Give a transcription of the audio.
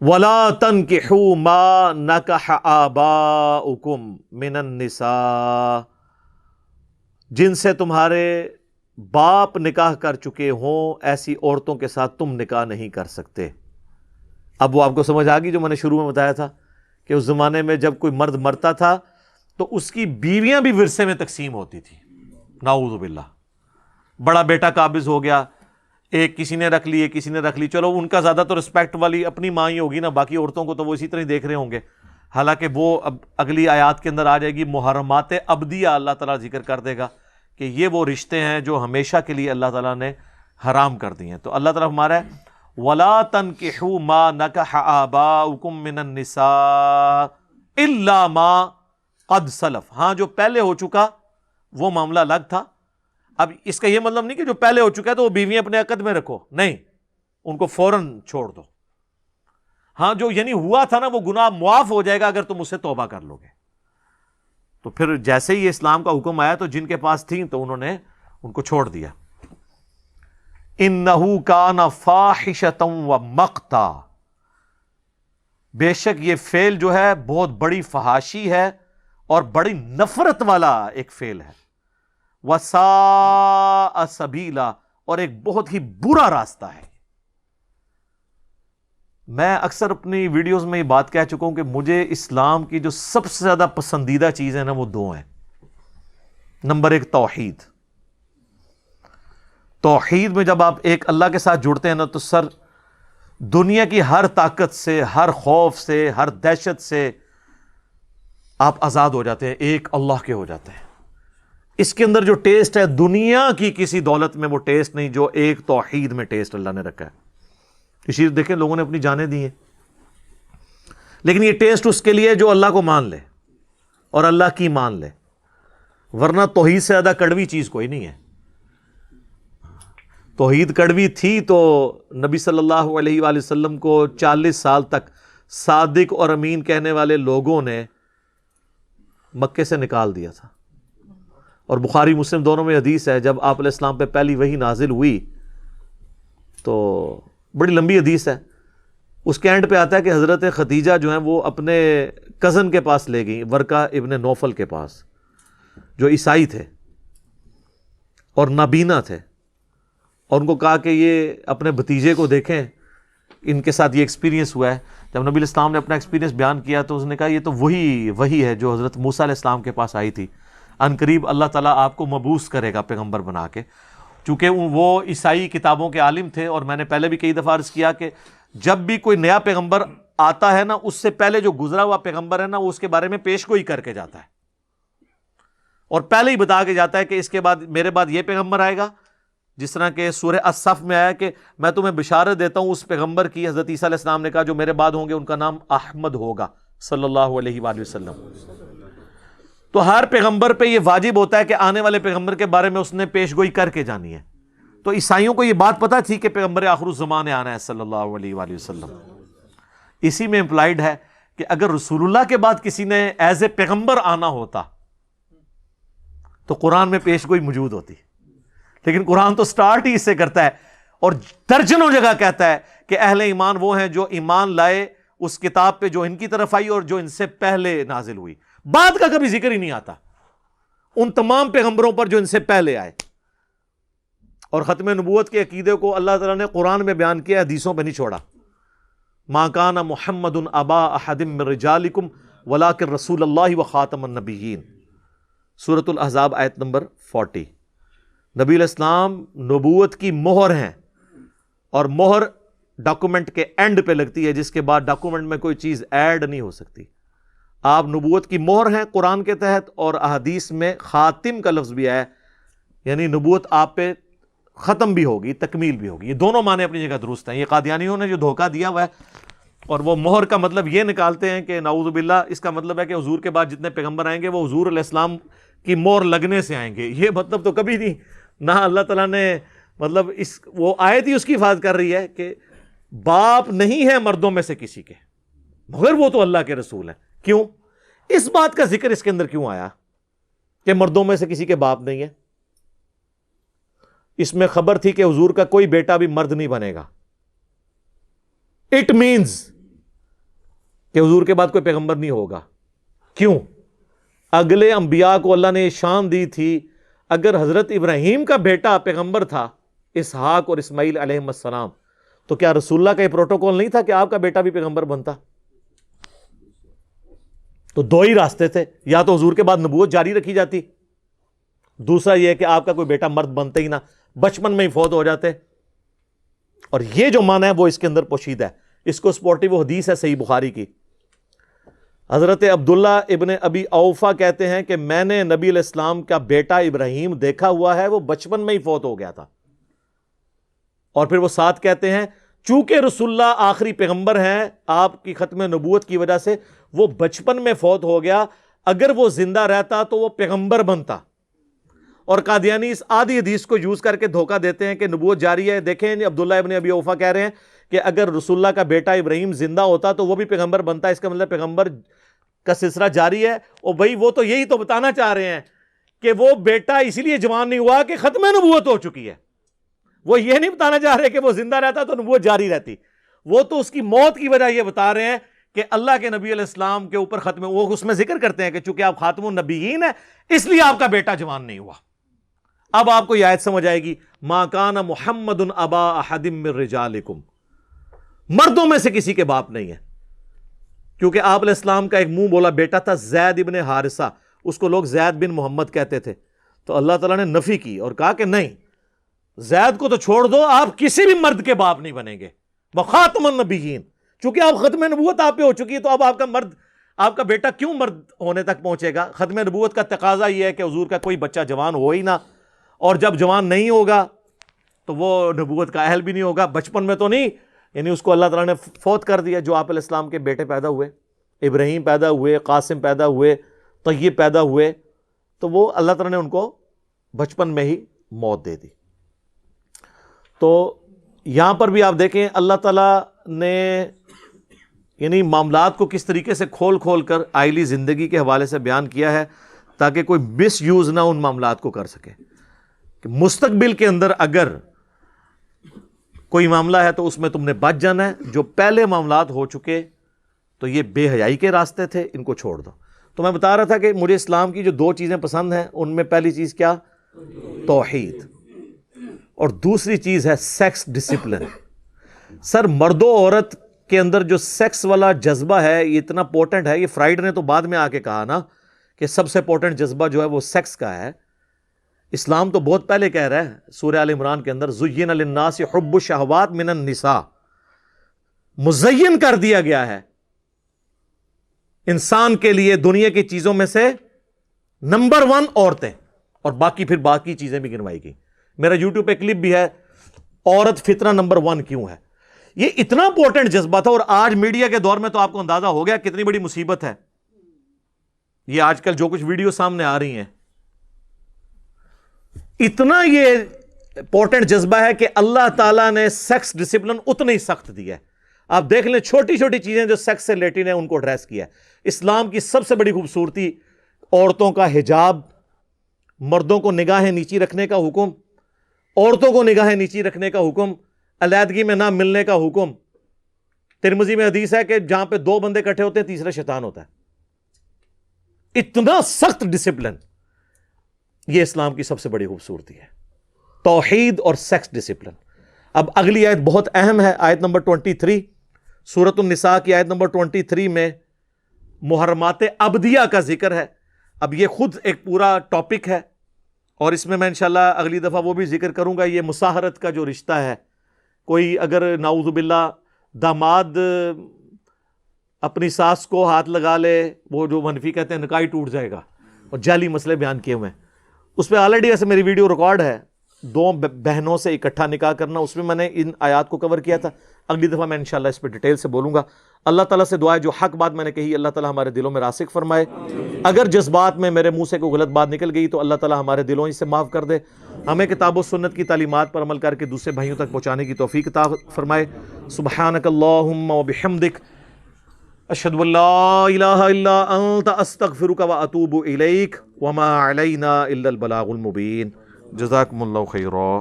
وَلَا تَنْكِحُوا مَا نَكَحَ آبَاؤُكُمْ مِنَ النِّسَاءِ، جن سے تمہارے باپ نکاح کر چکے ہوں ایسی عورتوں کے ساتھ تم نکاح نہیں کر سکتے۔ اب وہ آپ کو سمجھ آ گئی جو میں نے شروع میں بتایا تھا کہ اس زمانے میں جب کوئی مرد مرتا تھا تو اس کی بیویاں بھی ورثے میں تقسیم ہوتی تھی۔ نعوذ باللہ، بڑا بیٹا قابض ہو گیا، ایک کسی نے رکھ لی، ایک کسی نے رکھ لی، چلو ان کا زیادہ تو رسپیکٹ والی اپنی ماں ہی ہوگی نا، باقی عورتوں کو تو وہ اسی طرح ہی دیکھ رہے ہوں گے۔ حالانکہ وہ اب اگلی آیات کے اندر آ جائے گی، محرمات ابدیہ اللہ تعالیٰ ذکر کر دے گا کہ یہ وہ رشتے ہیں جو ہمیشہ کے لیے اللہ تعالیٰ نے حرام کر دیے ہیں۔ تو اللہ تعالیٰ ہمارا ہے وَلَا تَنْكِحُوا مَا نَكَحَ آبَاؤُكُمْ مِنَ النِّسَاءِ إِلَّا مَا قَدْ سَلَف، ہاں جو پہلے ہو چکا وہ معاملہ الگ تھا۔ اب اس کا یہ مطلب نہیں کہ جو پہلے ہو چکا ہے تو وہ بیویاں اپنے عقد میں رکھو، نہیں، ان کو فوراً چھوڑ دو۔ ہاں جو یعنی ہوا تھا نا وہ گناہ معاف ہو جائے گا اگر تم اس سے توبہ کر لو گے۔ تو پھر جیسے ہی اسلام کا حکم آیا تو جن کے پاس تھیں تو انہوں نے ان کو چھوڑ دیا۔ اِنَّهُ كَانَ فَاحِشَةً وَمَقْتًا، بے شک یہ فعل جو ہے بہت بڑی فحاشی ہے اور بڑی نفرت والا ایک فعل ہے۔ وَسَاءَ سَبِيلًا، اور ایک بہت ہی برا راستہ ہے۔ میں اکثر اپنی ویڈیوز میں یہ بات کہہ چکا ہوں کہ مجھے اسلام کی جو سب سے زیادہ پسندیدہ چیز ہے نا وہ دو ہیں۔ نمبر ایک توحید۔ توحید میں جب آپ ایک اللہ کے ساتھ جڑتے ہیں نا تو سر دنیا کی ہر طاقت سے، ہر خوف سے، ہر دہشت سے آپ آزاد ہو جاتے ہیں، ایک اللہ کے ہو جاتے ہیں۔ اس کے اندر جو ٹیسٹ ہے دنیا کی کسی دولت میں وہ ٹیسٹ نہیں جو ایک توحید میں ٹیسٹ اللہ نے رکھا ہے۔ یہ چیز دیکھیں لوگوں نے اپنی جانیں دی ہیں، لیکن یہ ٹیسٹ اس کے لیے جو اللہ کو مان لے اور اللہ کی مان لے، ورنہ توحید سے زیادہ کڑوی چیز کوئی نہیں ہے۔ توحید کڑوی تھی تو نبی صلی اللہ علیہ وآلہ وسلم کو 40 سال تک صادق اور امین کہنے والے لوگوں نے مکے سے نکال دیا تھا۔ اور بخاری مسلم دونوں میں حدیث ہے، جب آپ علیہ السلام پہ پہلی وحی نازل ہوئی تو بڑی لمبی حدیث ہے، اس کے اینڈ پہ آتا ہے کہ حضرت خدیجہ جو ہیں وہ اپنے کزن کے پاس لے گئیں، ورقہ ابن نوفل کے پاس، جو عیسائی تھے اور نابینا تھے، اور ان کو کہا کہ یہ اپنے بھتیجے کو دیکھیں، ان کے ساتھ یہ ایکسپیرینس ہوا ہے۔ جب نبی علیہ السلام نے اپنا ایکسپیرینس بیان کیا تو اس نے کہا یہ تو وہی ہے جو حضرت موسیٰ علیہ السلام کے پاس آئی تھی، ان قریب اللہ تعالیٰ آپ کو مبعوث کرے گا پیغمبر بنا کے۔ چونکہ وہ عیسائی کتابوں کے عالم تھے، اور میں نے پہلے بھی کئی دفعہ عرض کیا کہ جب بھی کوئی نیا پیغمبر آتا ہے نا اس سے پہلے جو گزرا ہوا پیغمبر ہے نا وہ اس کے بارے میں پیش گوئی کر کے جاتا ہے، اور پہلے ہی بتا کے جاتا ہے کہ اس کے بعد میرے بعد یہ پیغمبر آئے گا۔ جس طرح کہ سورہ الصف میں آیا کہ میں تمہیں بشارت دیتا ہوں اس پیغمبر کی، حضرت عیسیٰ علیہ السلام نے کہا جو میرے بعد ہوں گے ان کا نام احمد ہوگا صلی اللہ علیہ وآلہ وسلم۔ تو ہر پیغمبر پہ یہ واجب ہوتا ہے کہ آنے والے پیغمبر کے بارے میں اس نے پیش گوئی کر کے جانی ہے۔ تو عیسائیوں کو یہ بات پتہ تھی کہ پیغمبر آخر الزمان آنا ہے صلی اللہ علیہ وآلہ وسلم۔ اسی میں امپلائڈ ہے کہ اگر رسول اللہ کے بعد کسی نے ایز اے پیغمبر آنا ہوتا تو قرآن میں پیش گوئی موجود ہوتی، لیکن قرآن تو سٹارٹ ہی اس سے کرتا ہے، اور درجنوں جگہ کہتا ہے کہ اہل ایمان وہ ہیں جو ایمان لائے اس کتاب پہ جو ان کی طرف آئی اور جو ان سے پہلے نازل ہوئی۔ بعد کا کبھی ذکر ہی نہیں آتا ان تمام پیغمبروں پر جو ان سے پہلے آئے۔ اور ختم نبوت کے عقیدے کو اللہ تعالیٰ نے قرآن میں بیان کیا، حدیثوں پہ نہیں چھوڑا۔ ما کان محمد ابا احد من رجالکم ولکن رسول اللہ وخاتم النبیین، سورۃ الاحزاب آیت نمبر 40۔ نبی علیہ السلام نبوت کی مہر ہیں، اور مہر ڈاکومنٹ کے اینڈ پہ لگتی ہے، جس کے بعد ڈاکومنٹ میں کوئی چیز ایڈ نہیں ہو سکتی۔ آپ نبوت کی مہر ہیں قرآن کے تحت، اور احادیث میں خاتم کا لفظ بھی ہے، یعنی نبوت آپ پہ ختم بھی ہوگی، تکمیل بھی ہوگی۔ یہ دونوں معنی اپنی جگہ درست ہیں۔ یہ قادیانیوں نے جو دھوکہ دیا ہوا ہے، اور وہ مہر کا مطلب یہ نکالتے ہیں کہ نعوذ باللہ اس کا مطلب ہے کہ حضور کے بعد جتنے پیغمبر آئیں گے وہ حضور علیہ السلام کی مہر لگنے سے آئیں گے۔ یہ مطلب تو کبھی نہیں، نہ اللہ تعالیٰ نے مطلب وہ آیت ہی اس کی حفاظت کر رہی ہے کہ باپ نہیں ہے مردوں میں سے کسی کے، مگر وہ تو اللہ کے رسول ہیں۔ کیوں اس بات کا ذکر اس کے اندر کیوں آیا کہ مردوں میں سے کسی کے باپ نہیں ہے؟ اس میں خبر تھی کہ حضور کا کوئی بیٹا بھی مرد نہیں بنے گا۔ اٹ مینز کہ حضور کے بعد کوئی پیغمبر نہیں ہوگا. کیوں؟ اگلے انبیاء کو اللہ نے شان دی تھی. اگر حضرت ابراہیم کا بیٹا پیغمبر تھا اسحاق اور اسماعیل علیہ السلام, تو کیا رسول اللہ کا یہ پروٹوکول نہیں تھا کہ آپ کا بیٹا بھی پیغمبر بنتا؟ تو دو ہی راستے تھے, یا تو حضور کے بعد نبوت جاری رکھی جاتی, دوسرا یہ کہ آپ کا کوئی بیٹا مرد بنتا ہی نہ, بچپن میں ہی فوت ہو جاتے. اور یہ جو معنی ہے وہ اس کے اندر پوشیدہ ہے. اس کو سپورٹیو حدیث ہے صحیح بخاری کی. حضرت عبداللہ ابن ابی اوفا کہتے ہیں کہ میں نے نبی علیہ السلام کا بیٹا ابراہیم دیکھا ہوا ہے, وہ بچپن میں ہی فوت ہو گیا تھا. اور پھر وہ ساتھ کہتے ہیں چونکہ رسول اللہ آخری پیغمبر ہیں, آپ کی ختم نبوت کی وجہ سے وہ بچپن میں فوت ہو گیا, اگر وہ زندہ رہتا تو وہ پیغمبر بنتا. اور قادیانی اس آدھی حدیث کو یوز کر کے دھوکہ دیتے ہیں کہ نبوت جاری ہے. دیکھیں عبداللہ ابن ابی اوفا کہہ رہے ہیں کہ اگر رسول اللہ کا بیٹا ابراہیم زندہ ہوتا تو وہ بھی پیغمبر بنتا. اس کا مطلب پیغمبر کا سلسلہ جاری ہے. اور بھائی وہ تو یہی تو بتانا چاہ رہے ہیں کہ وہ بیٹا اس لیے جوان نہیں ہوا کہ ختم نبوت ہو چکی ہے. وہ یہ نہیں بتانا چاہ رہے کہ وہ زندہ رہتا تو نبوت جاری رہتی. وہ تو اس کی موت کی وجہ یہ بتا رہے ہیں کہ اللہ کے نبی علیہ السلام کے اوپر ختم, وہ اس میں ذکر کرتے ہیں کہ چونکہ آپ خاتم النبیین ہیں اس لیے آپ کا بیٹا جوان نہیں ہوا. اب آپ کو یہ آیت سمجھ آئے گی, ما کان محمد ابا احد من رجالکم, مردوں میں سے کسی کے باپ نہیں ہے. کیونکہ آپ علیہ السلام کا ایک منہ بولا بیٹا تھا زید ابن حارثہ, اس کو لوگ زید بن محمد کہتے تھے. تو اللہ تعالیٰ نے نفی کی اور کہا کہ نہیں, زید کو تو چھوڑ دو, آپ کسی بھی مرد کے باپ نہیں بنیں گے. وخاتم النبیین, چونکہ آپ ختم نبوت آپ پہ ہو چکی ہے تو اب آپ کا بیٹا کیوں مرد ہونے تک پہنچے گا؟ ختم نبوت کا تقاضا یہ ہے کہ حضور کا کوئی بچہ جوان ہو ہی نہ, اور جب جوان نہیں ہوگا تو وہ نبوت کا اہل بھی نہیں ہوگا. بچپن میں تو نہیں, یعنی اس کو اللہ تعالیٰ نے فوت کر دیا. جو آپ علیہ السلام کے بیٹے پیدا ہوئے, ابراہیم پیدا ہوئے, قاسم پیدا ہوئے, طیب پیدا ہوئے, تو وہ اللہ تعالیٰ نے ان کو بچپن میں ہی موت دے دی. تو یہاں پر بھی آپ دیکھیں اللہ تعالیٰ نے یعنی معاملات کو کس طریقے سے کھول کھول کر آئلی زندگی کے حوالے سے بیان کیا ہے تاکہ کوئی مس یوز نہ ان معاملات کو کر سکے. کہ مستقبل کے اندر اگر کوئی معاملہ ہے تو اس میں تم نے بچ جانا ہے, جو پہلے معاملات ہو چکے تو یہ بے حیائی کے راستے تھے, ان کو چھوڑ دو. تو میں بتا رہا تھا کہ مجھے اسلام کی جو دو چیزیں پسند ہیں ان میں پہلی چیز کیا؟ توحید, اور دوسری چیز ہے سیکس ڈسپلن. سر مرد و عورت کے اندر جو سیکس والا جذبہ ہے یہ اتنا پورٹنٹ ہے. یہ فرائڈ نے تو بعد میں آ کے کہا نا کہ سب سے پورٹنٹ جذبہ جو ہے وہ سیکس کا ہے. اسلام تو بہت پہلے کہہ رہا ہے سورہ آل عمران کے اندر, زُيِّنَ لِلنَّاسِ حُبُّ الشَّهَوَاتِ مِنَ النِّسَاءِ, مزین کر دیا گیا ہے انسان کے لیے دنیا کی چیزوں میں سے نمبر 1 عورتیں, اور باقی پھر باقی چیزیں بھی گنوائی گئی. میرا یوٹیوب پہ کلپ بھی ہے, عورت فتنہ نمبر 1 کیوں ہے. یہ اتنا امپورٹنٹ جذبہ تھا, اور آج میڈیا کے دور میں تو آپ کو اندازہ ہو گیا کتنی بڑی مصیبت ہے. یہ آج کل جو کچھ ویڈیو سامنے آ رہی ہیں, اتنا یہ امپورٹنٹ جذبہ ہے کہ اللہ تعالیٰ نے سیکس ڈسپلن اتنا ہی سخت دیا ہے. آپ دیکھ لیں چھوٹی چھوٹی چیزیں جو سیکس سے ریلیٹڈ ہیں ان کو ایڈریس کیا ہے. اسلام کی سب سے بڑی خوبصورتی عورتوں کا حجاب, مردوں کو نگاہیں نیچی رکھنے کا حکم, عورتوں کو نگاہیں نیچی رکھنے کا حکم, علیحدگی میں نہ ملنے کا حکم. ترمذی میں حدیث ہے کہ جہاں پہ 2 بندے اکٹھے ہوتے ہیں تیسرا شیطان ہوتا ہے. اتنا سخت ڈسپلن, یہ اسلام کی سب سے بڑی خوبصورتی ہے, توحید اور سیکس ڈسپلن. اب اگلی آیت بہت اہم ہے, آیت نمبر 23 سورۃ النساء کی آیت نمبر 23 میں محرمات ابدیہ کا ذکر ہے. اب یہ خود ایک پورا ٹاپک ہے, اور اس میں انشاءاللہ اگلی دفعہ وہ بھی ذکر کروں گا. یہ مساہرت کا جو رشتہ ہے, کوئی اگر نعوذ باللہ داماد اپنی ساس کو ہاتھ لگا لے, وہ جو منفی کہتے ہیں نکاح ہی ٹوٹ جائے گا, اور جعلی مسئلے بیان کیے ہوئے ہیں. اس پہ آلریڈی ایسے میری ویڈیو ریکارڈ ہے, 2 بہنوں سے اکٹھا نکاح کرنا, اس میں نے ان آیات کو کور کیا تھا. اگلی دفعہ میں انشاءاللہ اس پہ ڈیٹیل سے بولوں گا. اللہ تعالیٰ سے دعا ہے جو حق بات میں نے کہی اللہ تعالیٰ ہمارے دلوں میں راسخ فرمائے. اگر جذبات میں میرے منہ سے کوئی غلط بات نکل گئی تو اللہ تعالیٰ ہمارے دلوں ہی سے معاف کر دے. ہمیں کتاب و سنت کی تعلیمات پر عمل کر کے دوسرے بھائیوں تک پہنچانے کی توفیق عطا فرمائے. سبحانک اللہم و بحمدک, اشہد ان لا الہ الا انت, استغفرک و اتوب الیک, وما علینا الا البلاغ المبین. جزاکم اللہ خیرا.